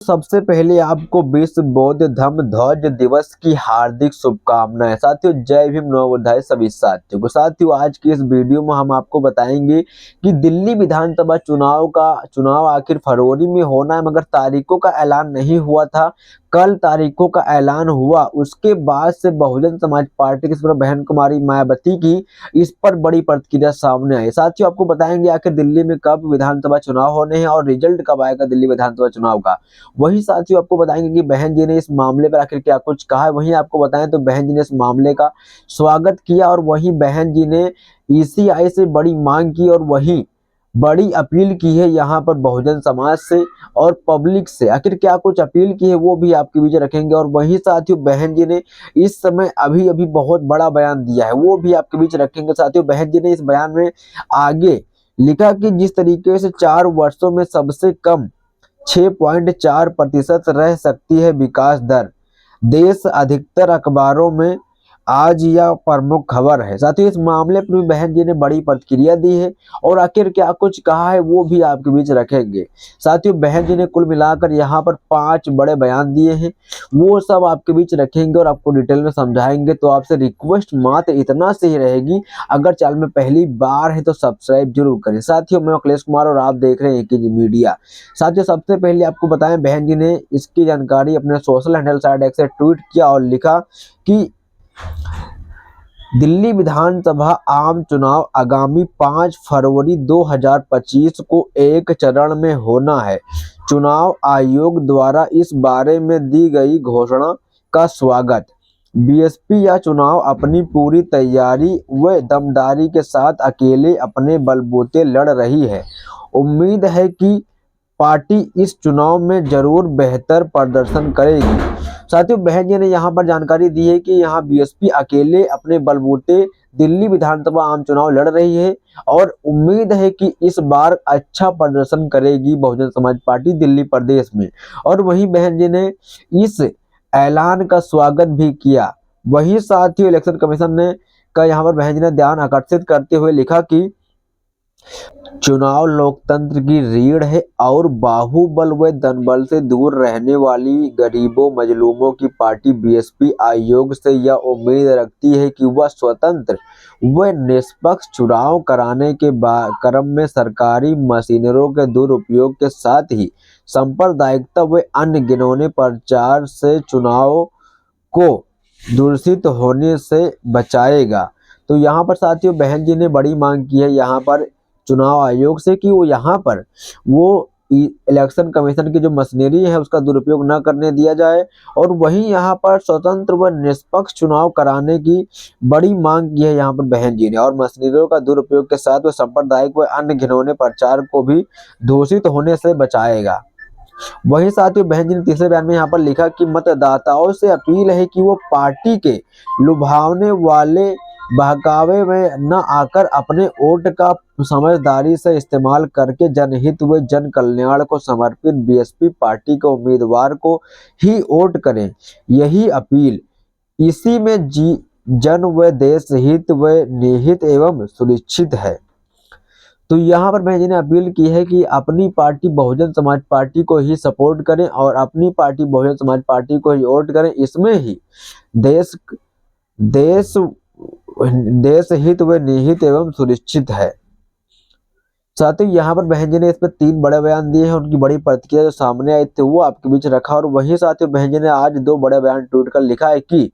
सबसे पहले आपको विश्व बौद्ध धम्म ध्वज दिवस की हार्दिक शुभकामनाएं। साथियों, जय भीम, नमो बुद्धाय सभी साथियों को। साथियों, आज की इस वीडियो में हम आपको बताएंगे कि दिल्ली विधानसभा चुनाव आखिर फरवरी में होना है, मगर तारीखों का ऐलान नहीं हुआ था। कल तारीखों का ऐलान हुआ, उसके बाद से बहुजन समाज पार्टी की बहन कुमारी मायावती की इस पर बड़ी प्रतिक्रिया सामने आई। साथियों, आपको बताएंगे आखिर दिल्ली में कब विधानसभा चुनाव होने हैं और रिजल्ट कब आएगा दिल्ली विधानसभा चुनाव का। वही साथियों, आपको बताएंगे कि बहन जी ने इस मामले पर आखिर क्या कुछ कहा है। वहीं आपको बताएं तो बहन जी ने इस मामले का स्वागत किया और वहीं बहन जी ने ईसीआई से बड़ी मांग की और वहीं बड़ी अपील की है यहाँ पर बहुजन समाज से और पब्लिक से। आखिर क्या कुछ अपील की है वो भी आपके बीच रखेंगे। और वही साथियों, बहन जी ने इस समय अभी अभी बहुत बड़ा बयान दिया है, वो भी आपके बीच रखेंगे। साथियों, बहन जी ने इस बयान में आगे लिखा कि जिस तरीके से 4 वर्षों में सबसे कम 6.4% रह सकती है विकास दर, देश अधिकतर अखबारों में आज यह प्रमुख खबर है। साथ ही इस मामले पर भी बहन जी ने बड़ी प्रतिक्रिया दी है और आखिर क्या कुछ कहा है वो भी आपके बीच रखेंगे। साथियों, बहन जी ने कुल मिलाकर यहाँ पर 5 बड़े बयान दिए हैं, वो सब आपके बीच रखेंगे और आपको डिटेल में समझाएंगे। तो आपसे रिक्वेस्ट मात्र इतना से ही रहेगी, अगर चैनल में पहली बार है तो सब्सक्राइब जरूर करें। साथियों, मैं अखिलेश कुमार और आप देख रहे हैं एक मीडिया। साथियों, सबसे पहले आपको बताएं, बहन जी ने इसकी जानकारी अपने सोशल हैंडल साइड से ट्वीट किया और लिखा कि दिल्ली विधानसभा आम चुनाव आगामी 5 फरवरी 2025 को एक चरण में होना है। चुनाव आयोग द्वारा इस बारे में दी गई घोषणा का स्वागत। बीएसपी यह चुनाव अपनी पूरी तैयारी व दमदारी के साथ अकेले अपने बलबूते लड़ रही है। उम्मीद है कि पार्टी इस चुनाव में जरूर बेहतर प्रदर्शन करेगी। साथियों, बहन जी ने यहाँ पर जानकारी दी है कि यहाँ बीएसपी अकेले अपने बलबूते दिल्ली विधानसभा आम चुनाव लड़ रही है और उम्मीद है कि इस बार अच्छा प्रदर्शन करेगी बहुजन समाज पार्टी दिल्ली प्रदेश में। और वही बहन जी ने इस ऐलान का स्वागत भी किया। वही साथियों, इलेक्शन कमीशन ने का यहाँ पर बहन जी ने ध्यान आकर्षित करते हुए लिखा कि चुनाव लोकतंत्र की रीढ़ है और बाहुबल व दनबल से दूर रहने वाली गरीबों मजलूमों की पार्टी बीएसपी आयोग से यह उम्मीद रखती है कि वह स्वतंत्र व निष्पक्ष चुनाव कराने के क्रम में सरकारी मशीनरों के दुरुपयोग के साथ ही सांप्रदायिकता व अन्य घिनौने प्रचार से चुनाव को दूषित होने से बचाएगा। तो यहाँ पर साथियों, बहन जी ने बड़ी मांग की है यहाँ पर चुनाव आयोग से कि वो यहाँ पर इलेक्शन कमीशन की जो मशीनरी है उसका दुरुपयोग न करने दिया जाए और वहीं यहाँ पर स्वतंत्र व निष्पक्ष चुनाव कराने की बड़ी मांग की है यहाँ पर बहन जी ने। और मशीनरियों का दुरुपयोग के साथ वो सांप्रदायिक व अन्य घिनौने प्रचार को भी दूषित होने से बचाएगा। वही साथियों, बहन जी ने तीसरे बयान में यहाँ पर लिखा कि मतदाताओं से अपील है कि वो पार्टी के लुभावने वाले बहकावे में न आकर अपने वोट का समझदारी से इस्तेमाल करके जनहित व जन कल्याण को समर्पित बीएसपी पार्टी के उम्मीदवार को ही वोट करें। यही अपील इसी में जन व देश हित व निहित एवं सुनिश्चित है। तो यहाँ पर बहन जी ने अपील की है कि अपनी पार्टी बहुजन समाज पार्टी को ही सपोर्ट करें और अपनी पार्टी बहुजन समाज पार्टी को ही वोट करें। इसमें ही देश देश देश हित व निहित एवं सुनिश्चित है। साथ ही यहाँ पर बहन जी ने इस पर 3 बड़े बयान दिए हैं, उनकी बड़ी प्रतिक्रिया जो सामने आई थी वो आपके बीच रखा। और वही साथियों, बहन जी ने आज 2 बड़े बयान ट्वीट कर लिखा है कि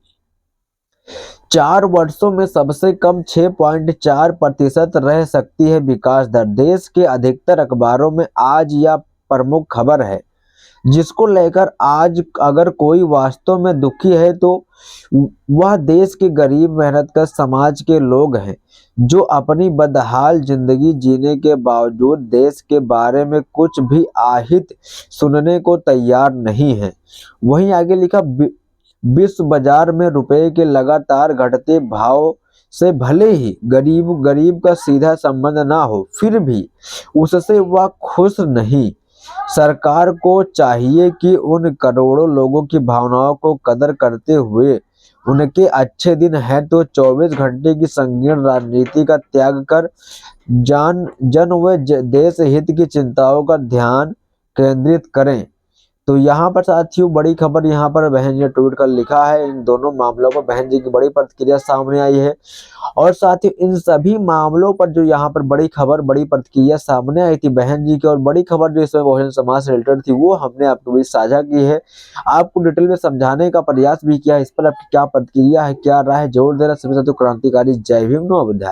4 वर्षों में सबसे कम 6.4% रह सकती है विकास दर, देश के अधिकतर अखबारों में आज यह प्रमुख खबर है। जिसको लेकर आज अगर कोई वास्तव में दुखी है तो वह देश के गरीब मेहनतकश समाज के लोग हैं, जो अपनी बदहाल जिंदगी जीने के बावजूद देश के बारे में कुछ भी आहित सुनने को तैयार नहीं है। वहीं आगे लिखा, विश्व बाजार में रुपए के लगातार घटते भाव से भले ही गरीब का सीधा संबंध ना हो, फिर भी उससे वह खुश नहीं। सरकार को चाहिए कि उन करोड़ों लोगों की भावनाओं को कदर करते हुए उनके अच्छे दिन हैं तो 24 घंटे की संकीर्ण राजनीति का त्याग कर जन व देश हित की चिंताओं का ध्यान केंद्रित करें। तो यहाँ पर साथियों बड़ी खबर यहाँ पर बहन जी ने ट्वीट कर लिखा है। इन दोनों मामलों पर बहन जी की बड़ी प्रतिक्रिया सामने आई है और साथियों इन सभी मामलों पर जो यहाँ पर बड़ी खबर बड़ी प्रतिक्रिया सामने आई थी बहन जी की, और बड़ी खबर जो इसमें बहुजन समाज से रिलेटेड थी वो हमने आपके बीच साझा की है, आपको डिटेल में समझाने का प्रयास भी किया है। इस पर आपकी क्या प्रतिक्रिया है, क्या राय है, जोर दे रहा सभी साथियों क्रांतिकारी जय भीम नमो बुद्धाय।